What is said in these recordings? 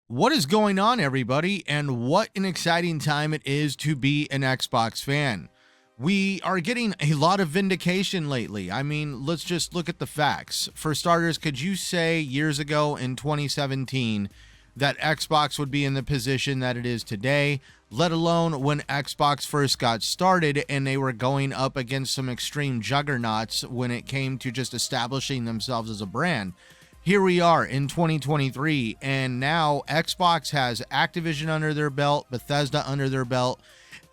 What is going on, everybody, and what an exciting time it is to be an Xbox fan. We are getting a lot of vindication lately. I mean, let's just look at the facts. For starters, could you say years ago in 2017 that Xbox would be in the position that it is today, let alone when Xbox first got started and they were going up against some extreme juggernauts when it came to just establishing themselves as a brand? Here we are in 2023, and now Xbox has Activision under their belt, Bethesda under their belt,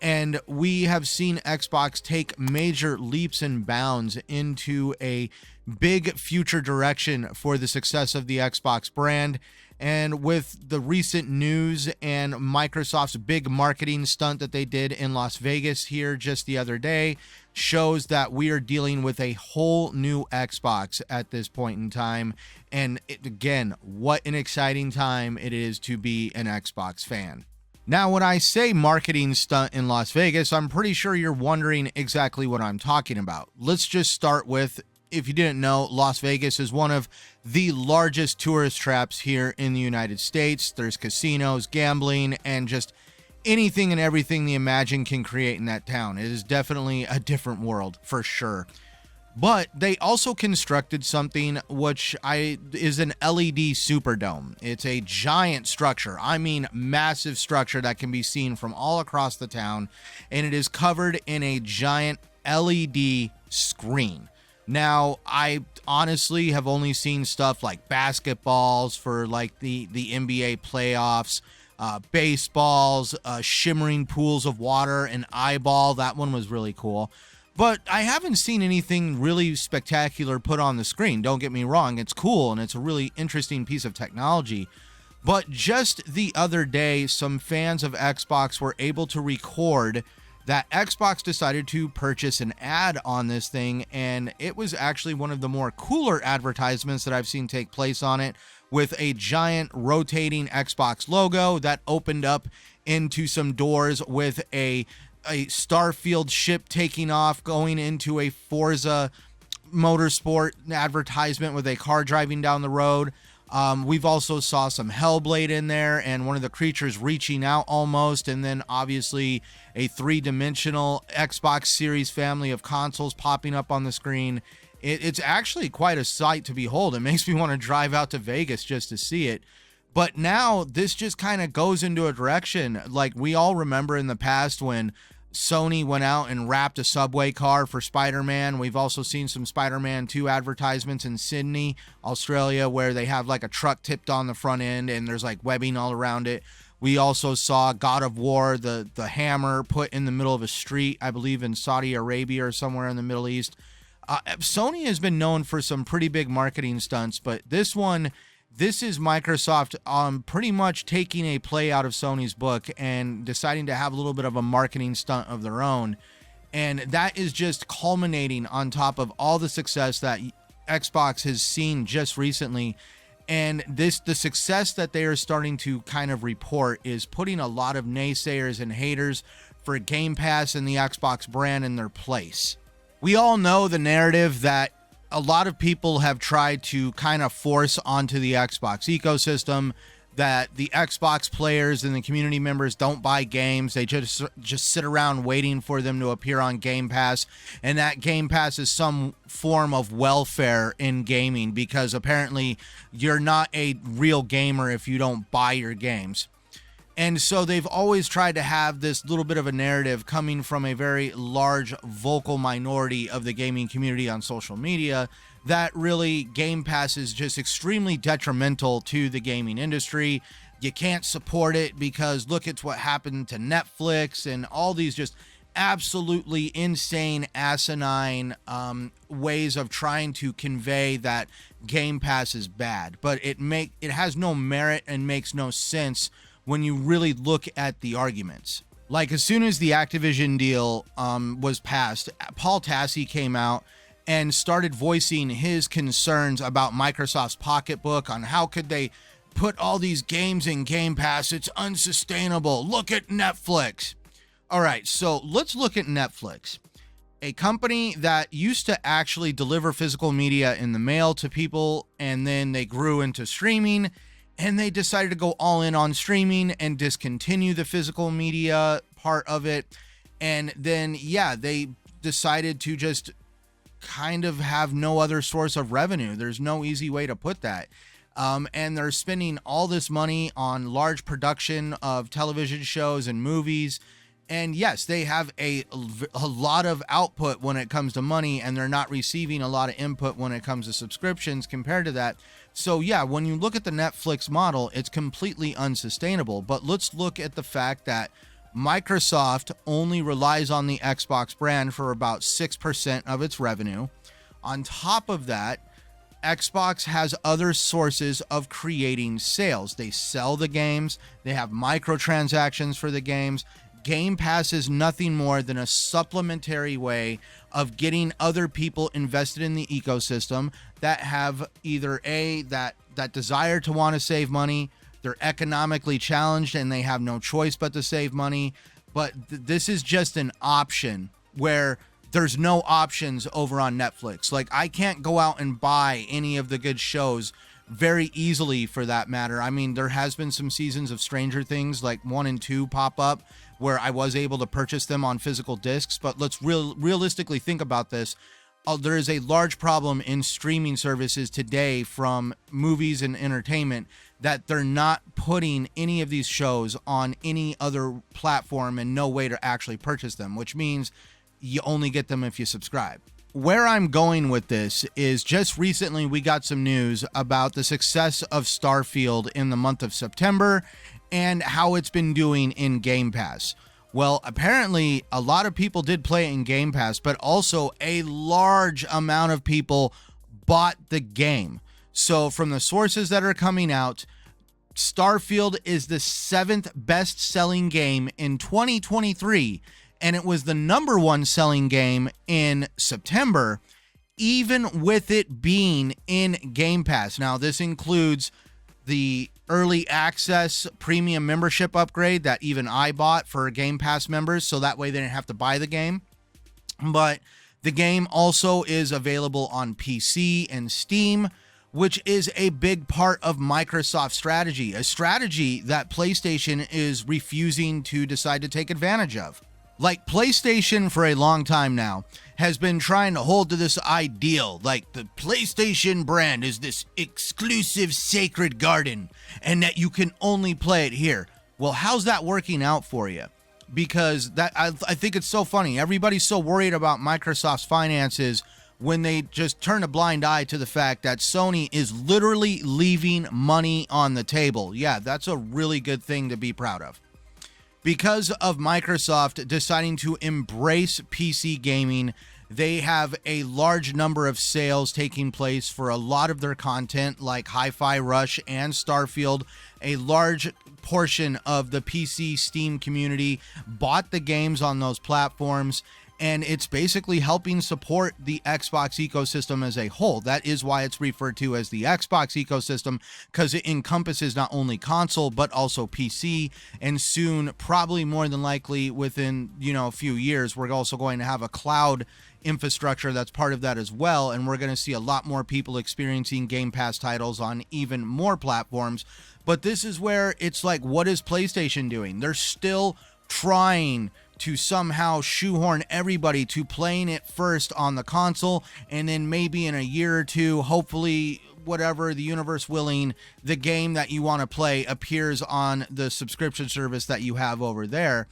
and we have seen Xbox take major leaps and bounds into a big future direction for the success of the Xbox brand. And with the recent news and Microsoft's big marketing stunt that they did in Las Vegas here just the other day, shows that we are dealing with a whole new Xbox at this point in time. And again, what an exciting time it is to be an Xbox fan. Now, when I say marketing stunt in Las Vegas, I'm pretty sure you're wondering exactly what I'm talking about. Let's just start with, if you didn't know, Las Vegas is one of the largest tourist traps here in the United States. There's casinos, gambling, and just anything and everything the imagine can create in that town. It is definitely a different world for sure. But they also constructed something which is an LED Superdome. It's a giant structure. I mean, massive structure that can be seen from all across the town, and it is covered in a giant LED screen. Now, I honestly have only seen stuff like basketballs for like the NBA playoffs, baseballs, shimmering pools of water, an eyeball. That one was really cool. But I haven't seen anything really spectacular put on the screen. Don't get me wrong, it's cool and it's a really interesting piece of technology. But just the other day, some fans of Xbox were able to record that Xbox decided to purchase an ad on this thing, and it was actually one of the more cooler advertisements that I've seen take place on it, with a giant rotating Xbox logo that opened up into some doors with a Starfield ship taking off, going into a Forza Motorsport advertisement with a car driving down the road. We've also saw some Hellblade in there and one of the creatures reaching out almost, and then obviously a three-dimensional Xbox Series family of consoles popping up on the screen. It's actually quite a sight to behold. It makes me want to drive out to Vegas just to see it. But now this just kind of goes into a direction like we all remember in the past when Sony went out and wrapped a subway car for Spider-Man. We've also seen some Spider-Man 2 advertisements in Sydney, Australia, where they have like a truck tipped on the front end and there's like webbing all around it. We also saw God of War, the hammer put in the middle of a street, I believe in Saudi Arabia or somewhere in the Middle East. Sony has been known for some pretty big marketing stunts, but this is Microsoft pretty much taking a play out of Sony's book and deciding to have a little bit of a marketing stunt of their own. And that is just culminating on top of all the success that Xbox has seen just recently. And the success that they are starting to kind of report is putting a lot of naysayers and haters for Game Pass and the Xbox brand in their place. We all know the narrative that a lot of people have tried to kind of force onto the Xbox ecosystem, that the Xbox players and the community members don't buy games. They just sit around waiting for them to appear on Game Pass, and that Game Pass is some form of welfare in gaming because apparently you're not a real gamer if you don't buy your games. And so they've always tried to have this little bit of a narrative coming from a very large vocal minority of the gaming community on social media that really Game Pass is just extremely detrimental to the gaming industry. You can't support it because look at what happened to Netflix and all these just absolutely insane, asinine ways of trying to convey that Game Pass is bad. But it has no merit and makes no sense when you really look at the arguments. Like as soon as the Activision deal was passed, Paul Tassi came out and started voicing his concerns about Microsoft's pocketbook on how could they put all these games in Game Pass. It's unsustainable. Look at Netflix. All right, so let's look at Netflix, a company that used to actually deliver physical media in the mail to people, and then they grew into streaming. and they decided to go all in on streaming and discontinue the physical media part of it. And then, yeah, they decided to just kind of have no other source of revenue. There's no easy way to put that. And they're spending all this money on large production of television shows and movies. And yes, they have a lot of output when it comes to money, and they're not receiving a lot of input when it comes to subscriptions compared to that. So yeah, when you look at the Netflix model, it's completely unsustainable. But let's look at the fact that Microsoft only relies on the Xbox brand for about 6% of its revenue. On top of that, Xbox has other sources of creating sales. They sell the games, they have microtransactions for the games. Game Pass is nothing more than a supplementary way of getting other people invested in the ecosystem that have either that desire to want to save money, they're economically challenged and they have no choice but to save money. But this is just an option where there's no options over on Netflix. Like, I can't go out and buy any of the good shows very easily, for that matter. I mean, there has been some seasons of Stranger Things, like 1 and 2 pop up, where I was able to purchase them on physical discs. But let's realistically think about this. There is a large problem in streaming services today from movies and entertainment that they're not putting any of these shows on any other platform and no way to actually purchase them, which means you only get them if you subscribe. Where I'm going with this is just recently we got some news about the success of Starfield in the month of September and how it's been doing in Game Pass. Well, apparently a lot of people did play it in Game Pass, but also a large amount of people bought the game. So from the sources that are coming out, Starfield is the 7th best-selling game in 2023, and it was the number 1 selling game in September, even with it being in Game Pass. Now, this includes the early access premium membership upgrade that even I bought for Game Pass members, so that way they didn't have to buy the game. But the game also is available on PC and Steam, which is a big part of Microsoft's strategy, a strategy that PlayStation is refusing to decide to take advantage of. Like, PlayStation for a long time now has been trying to hold to this ideal, like the PlayStation brand is this exclusive sacred garden and that you can only play it here. Well, how's that working out for you? Because that I think it's so funny. Everybody's so worried about Microsoft's finances when they just turn a blind eye to the fact that Sony is literally leaving money on the table. Yeah, that's a really good thing to be proud of. Because of Microsoft deciding to embrace PC gaming, they have a large number of sales taking place for a lot of their content, like Hi-Fi Rush and Starfield. A large portion of the PC Steam community bought the games on those platforms, and it's basically helping support the Xbox ecosystem as a whole. That is why it's referred to as the Xbox ecosystem, because it encompasses not only console but also PC, and soon, probably more than likely within a few years, we're also going to have a cloud infrastructure that's part of that as well, and we're going to see a lot more people experiencing Game Pass titles on even more platforms. But this is where it's like, what is PlayStation doing? They're still trying to somehow shoehorn everybody to playing it first on the console, and then maybe in a year or two, hopefully, whatever, the universe willing, the game that you want to play appears on the subscription service that you have over there.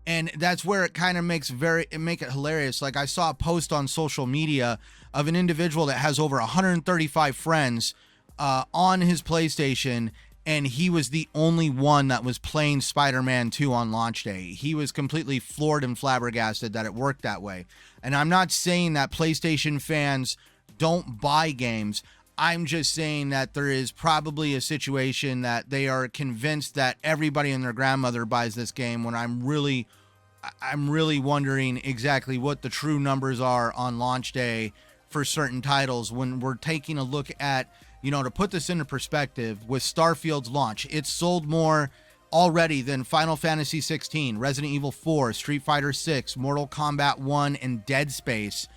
And that's where it kind of make it hilarious. Like, I saw a post on social media of an individual that has over 135 friends on his PlayStation, and he was the only one that was playing Spider-Man 2 on launch day. He was completely floored and flabbergasted that it worked that way. And I'm not saying that PlayStation fans don't buy games. I'm just saying that there is probably a situation that they are convinced that everybody and their grandmother buys this game, when I'm really wondering exactly what the true numbers are on launch day for certain titles. When we're taking a look at, to put this into perspective, with Starfield's launch, it's sold more already than Final Fantasy 16, Resident Evil 4, Street Fighter 6, Mortal Kombat 1, and Dead Space.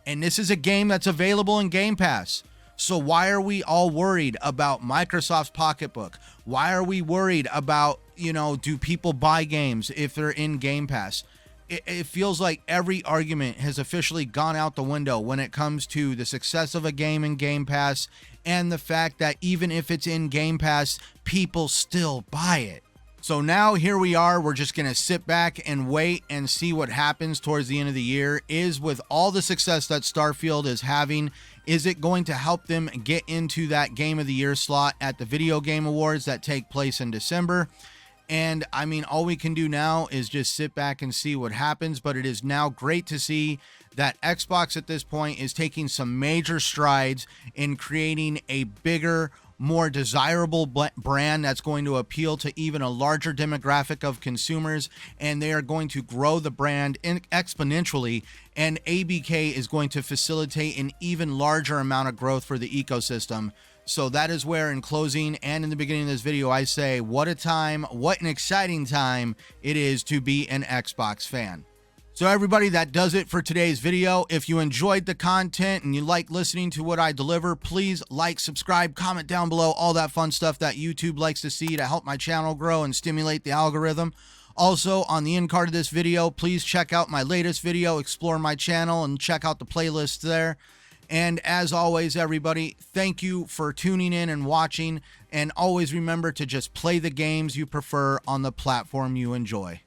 And this is a game that's available in Game Pass. So why are we all worried about Microsoft's pocketbook? Why are we worried about, do people buy games if they're in Game Pass? It feels like every argument has officially gone out the window when it comes to the success of a game in Game Pass and the fact that even if it's in Game Pass, people still buy it. So now here we are, we're just going to sit back and wait and see what happens towards the end of the year. Is with all the success that Starfield is having, is it going to help them get into that Game of the Year slot at the Video Game Awards that take place in December? And I mean, all we can do now is just sit back and see what happens. But it is now great to see that Xbox at this point is taking some major strides in creating a bigger, more desirable brand that's going to appeal to even a larger demographic of consumers, and they are going to grow the brand exponentially, and ABK is going to facilitate an even larger amount of growth for the ecosystem. So that is where, in closing and in the beginning of this video, I say what a time, what an exciting time it is to be an Xbox fan. So everybody, that does it for today's video. If you enjoyed the content and you like listening to what I deliver, please like, subscribe, comment down below, all that fun stuff that YouTube likes to see to help my channel grow and stimulate the algorithm. Also, on the end card of this video, please check out my latest video, explore my channel, and check out the playlist there. And as always, everybody, thank you for tuning in and watching. And always remember to just play the games you prefer on the platform you enjoy.